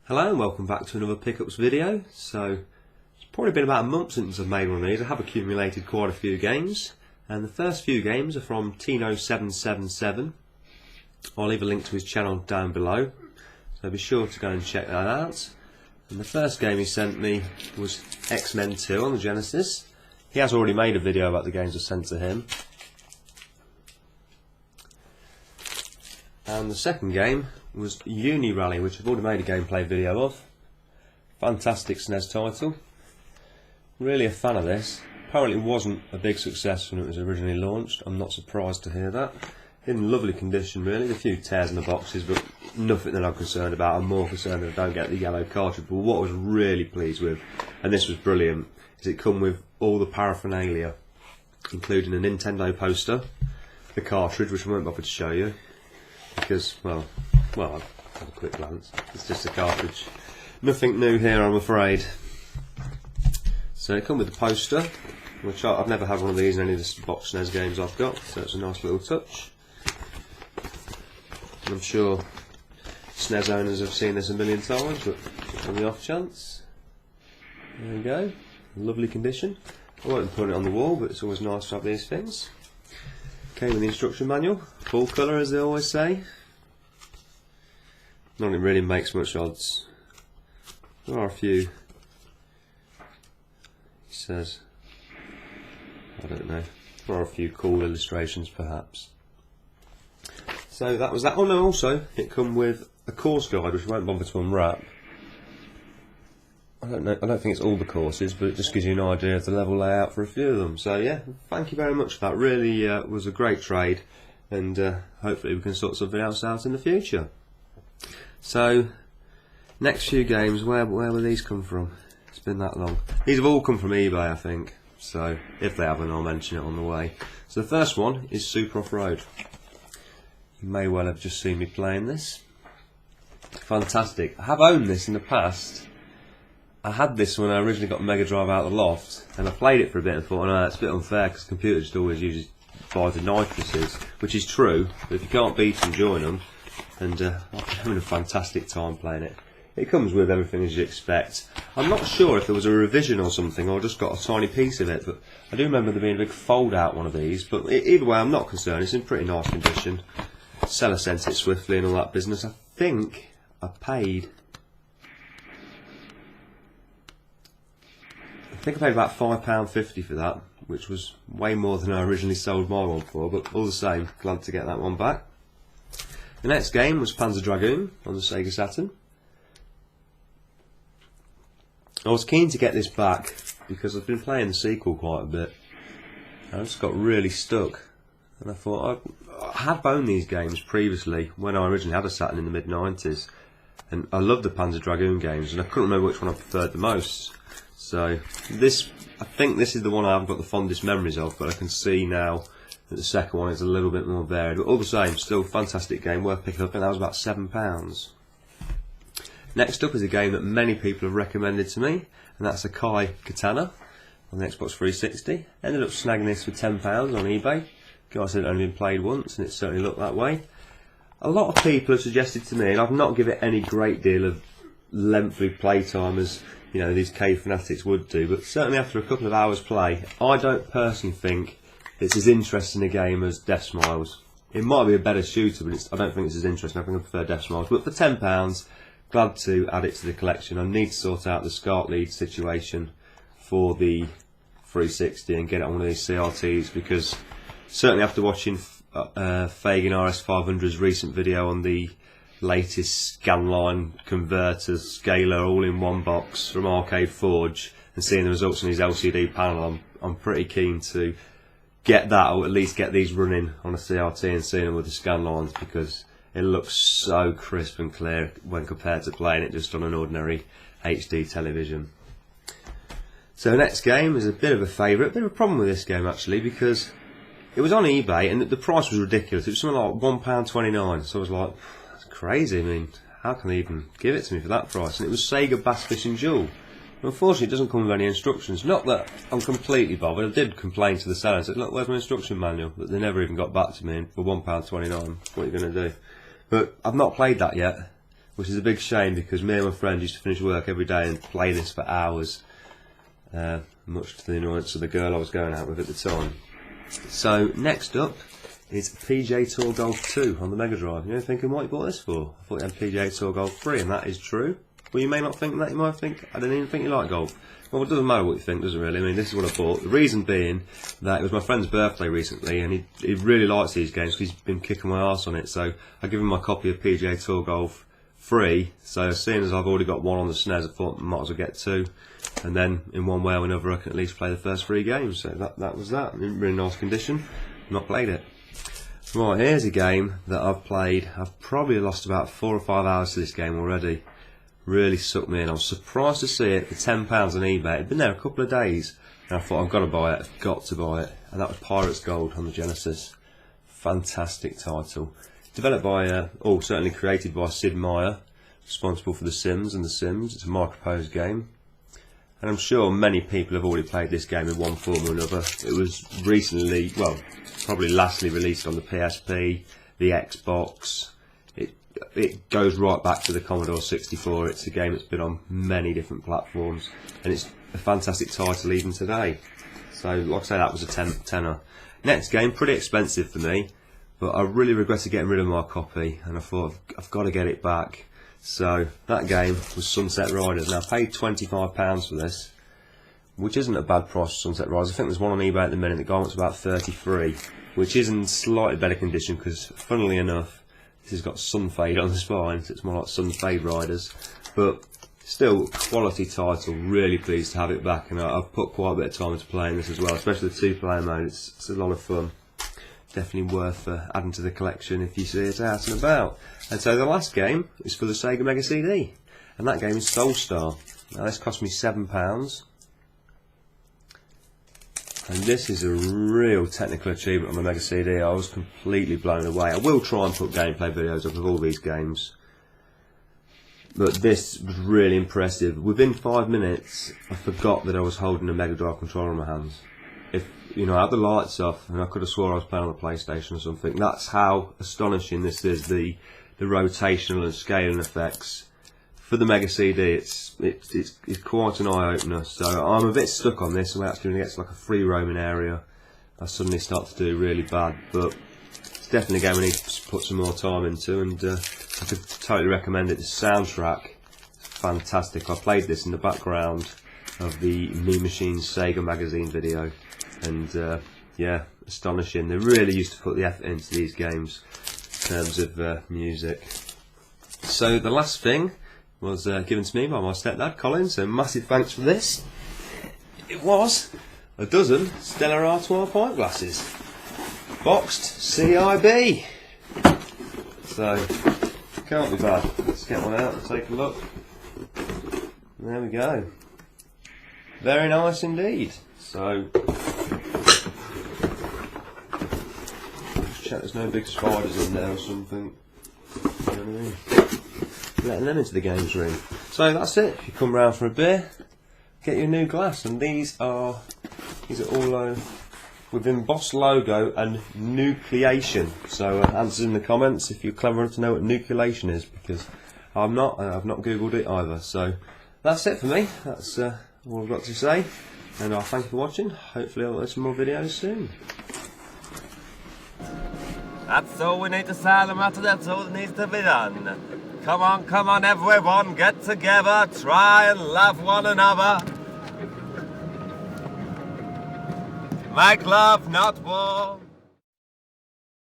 Hello and welcome back to another pickups video. So it's probably been about a month since I've made one of these. I have accumulated quite a few games, and the first few games are from Tino777. I'll leave a link to his channel down below, so be sure to go and check that out. And the first game he sent me was X-Men 2 on the Genesis. He has already made a video about the games I sent to him. And the second game was Uni Rally, which I've already made a gameplay video of. Fantastic SNES title. Really a fan of this. Apparently it wasn't a big success when it was originally launched. I'm not surprised to hear that. In lovely condition really, a few tears in the boxes, but nothing that I'm concerned about. I'm more concerned that I don't get the yellow cartridge. But what I was really pleased with, and this was brilliant, is it come with all the paraphernalia, including a Nintendo poster, the cartridge, which I won't bother to show you, because, well, I'll have a quick glance. It's just a cartridge. Nothing new here, I'm afraid. So it comes with the poster, which I've never had one of these in any of the box SNES games I've got, so it's a nice little touch. And I'm sure SNES owners have seen this a million times, but on the off chance, there we go. Lovely condition. I won't put it on the wall, but it's always nice to have these things. Came with the instruction manual, full colour as they always say. Not it really makes much odds. There are a few, he says, I don't know, there are a few cool illustrations perhaps. So that was that. Oh no, also it come with a course guide which I won't bother to unwrap. I don't think it's all the courses, but it just gives you an idea of the level layout for a few of them. So yeah, thank you very much for that. Really was a great trade, and hopefully we can sort something else out in the future. So next few games, where will these come from? It's been that long. These have all come from eBay, I think. So if they haven't, I'll mention it on the way. So the first one is Super Off-Road. You may well have just seen me playing this. Fantastic. I have owned this in the past. I had this when I originally got Mega Drive out of the loft, and I played it for a bit and thought, no, it's a bit unfair because the computer just always uses buy the nitrous's, which is true, but if you can't beat them, join them. And I've been having a fantastic time playing it. It comes with everything as you expect. I'm not sure if there was a revision or something, or just got a tiny piece of it, but I do remember there being a big fold out one of these. But either way, I'm not concerned, it's in pretty nice condition. Seller sent it swiftly and all that business. I think I paid about £5.50 for that, which was way more than I originally sold my one for, but all the same, glad to get that one back. The next game was Panzer Dragoon on the Sega Saturn. I was keen to get this back because I've been playing the sequel quite a bit. I just got really stuck, and I thought I had owned these games previously when I originally had a Saturn in the mid-90s, and I loved the Panzer Dragoon games, and I couldn't remember which one I preferred the most. So I think this is the one I haven't got the fondest memories of, but I can see now that the second one is a little bit more varied. But all the same, still a fantastic game, worth picking up, and that was about £7. Next up is a game that many people have recommended to me, and that's Akai Katana on the Xbox 360. Ended up snagging this for £10 on eBay. Guy said it only been played once, and it certainly looked that way. A lot of people have suggested to me, and I've not given it any great deal of lengthy playtime as these cave fanatics would do, but certainly after a couple of hours play, I don't personally think it's as interesting a game as Death Smiles. It might be a better shooter, but I don't think it's as interesting. I think I prefer Death Smiles. But for £10, glad to add it to the collection. I need to sort out the SCART lead situation for the 360 and get it on one of these CRTs, because certainly after watching Fagan RS500's recent video on the latest scanline converter scaler all in one box from Arcade Forge and seeing the results on his LCD panel, I'm pretty keen to get that, or at least get these running on a CRT and seeing them with the scan lines, because it looks so crisp and clear when compared to playing it just on an ordinary HD television. So the next game is a bit of a favourite, bit of a problem with this game actually, because it was on eBay and the price was ridiculous. It was something like £1.29, so I was like, crazy. I mean, how can they even give it to me for that price? And it was Sega Bass Fishing Duel. Unfortunately, it doesn't come with any instructions. Not that I'm completely bothered. I did complain to the seller and said, look, where's my instruction manual? But they never even got back to me. And for £1.29, what are you going to do? But I've not played that yet. which is a big shame because me and my friend used to finish work every day and play this for hours, much to the annoyance of the girl I was going out with at the time. So next up is PGA Tour Golf 2 on the Mega Drive. You're thinking, what you bought this for? I thought you had PGA Tour Golf 3, and that is true. Well, you may not think that. You might think, I don't even think you like golf. Well, it doesn't matter what you think, does it really? I mean, this is what I bought. The reason being that it was my friend's birthday recently, and he really likes these games because he's been kicking my arse on it. So I give him my copy of PGA Tour Golf 3. So seeing as I've already got one on the SNES, I thought I might as well get 2. And then in one way or another, I can at least play the first 3 games. So that was that. In really nice condition. Not played it. Right, here's a game that I've played. I've probably lost about 4 or 5 hours to this game already. Really sucked me in. I was surprised to see it for £10 on eBay. It'd been there a couple of days, and I thought, I've got to buy it. I've got to buy it. And that was Pirates Gold on the Genesis. Fantastic title. Developed by, certainly created by Sid Meier, responsible for The Sims and The Sims. It's a microprose game. And I'm sure many people have already played this game in one form or another. It was recently, well, probably lastly released on the PSP, the Xbox. It goes right back to the Commodore 64. It's a game that's been on many different platforms, and it's a fantastic title even today. So, like I say, that was a tenner. Next game, pretty expensive for me, but I really regretted getting rid of my copy, and I thought, I've got to get it back. So, that game was Sunset Riders, and I paid £25 for this, which isn't a bad price for Sunset Riders. I think there's one on eBay at the minute that wants about 33, which is in slightly better condition, because, funnily enough, this has got sun fade on the spine, so it's more like Sun Fade Riders, but still quality title. Really pleased to have it back, and I've put quite a bit of time into playing this as well, especially the 2-player mode. It's a lot of fun. Definitely worth adding to the collection if you see it out and about. And so the last game is for the Sega Mega CD, and that game is Soul Star. Now this cost me £7. And this is a real technical achievement on the Mega CD. I was completely blown away. I will try and put gameplay videos up of all these games, but this was really impressive. Within 5 minutes, I forgot that I was holding a Mega Drive controller in my hands. If you know, I had the lights off, and I could have swore I was playing on a PlayStation or something. That's how astonishing this is. The rotational and scaling effects for the Mega CD, it's quite an eye-opener. So I'm a bit stuck on this, and actually when it gets like a free roaming area, I suddenly start to do really bad. But it's definitely a game I need to put some more time into, and I could totally recommend it. The soundtrack is fantastic. I played this in the background of the Mean Machines Sega magazine video, and yeah, astonishing. They really used to put the effort into these games in terms of music. So the last thing was given to me by my stepdad, Colin, so massive thanks for this. It was a dozen Stella Artois pint glasses, boxed CIB. So, can't be bad. Let's get one out and take a look. There we go. Very nice indeed. So, just check there's no big spiders in there or something. You know what I mean? Letting them into the games room. So that's it. If you come round for a beer, get your new glass, and these are all with embossed logo and nucleation. So answers in the comments if you're clever enough to know what nucleation is, because I'm not, and I've not googled it either. So that's it for me. That's all I've got to say, and I'll thank you for watching. Hopefully I'll do some more videos soon. That's all we need to say on the matter, that's all that needs to be done. Come on everyone, get together, try and love one another. Make love, not war.